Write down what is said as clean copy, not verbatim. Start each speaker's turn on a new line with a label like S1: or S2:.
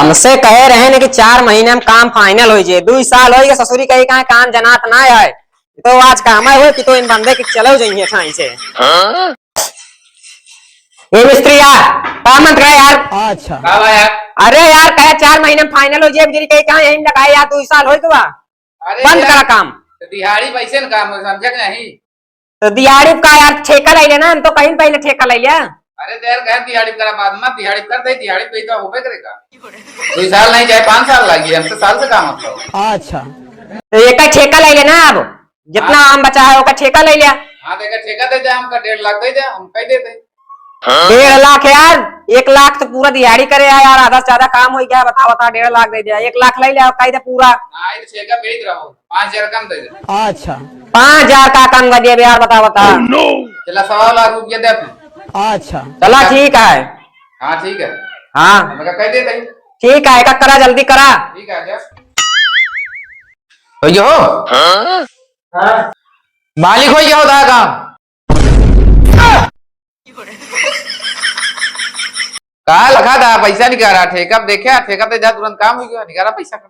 S1: हमसे कहे रहे ने कि 4 महीने में काम फाइनल हो जाए। 2 साल हो गए ससुरी कही कहा काम जनात ना है तो आज काम है हो कि तो इन बंदे के चलो जाइए ठाई से। ये मिस्त्री यार काम मत करे यार।
S2: अच्छा
S1: यार अरे यार कहे 4 महीने में फाइनल हो जाए कही कहा यही लगाए यार 2 साल हो गया बंद करा काम।
S3: दिहाड़ी पैसे न काम समझ नहीं
S1: तो दिहाड़ी का यार ठेका ले लेना हम तो कहीं पहले ठेका ले लिया।
S3: अरे देर घर दिहाड़ी करा बाद में दिहाड़ी कर दे दिहाड़ी पे तो होबे करेगा 2 साल नहीं चाहे 5 साल लगी हम तो साल से काम मतलब।
S2: अच्छा
S1: तो एक ठेका ले लेना अब जितना आम बचा है उसका ठेका ले लिया।
S3: हाँ देखा ठेका दे दे हमका 1.5 लाख दे दे हम कह देते
S1: 1.5 लाख यार 1 लाख तो पूरा दिहाड़ी करे यार आधा से ज्यादा काम हो गया बता बता 1.5 लाख दे दिया 1 लाख ले लिया कह दे पूरा।
S3: ना ये ठेका भेज रहा हूँ 5,000 कम दे दे।
S2: अच्छा
S1: 5,000 का कम कर दिया यार बता बता।
S3: चला 1.25 लाख रुपया दे तू।
S2: अच्छा
S1: चला ठीक है।
S3: हाँ ठीक है
S1: हाँ
S3: हमका कह देते
S1: ठीक है एक करा जल्दी करा।
S3: ठीक है जा हो मालिक हो क्या होता है काम कहा लखा था पैसा निकाला ठेका देखे ठेका पे जा तुरंत काम हो गया निकाला पैसा कर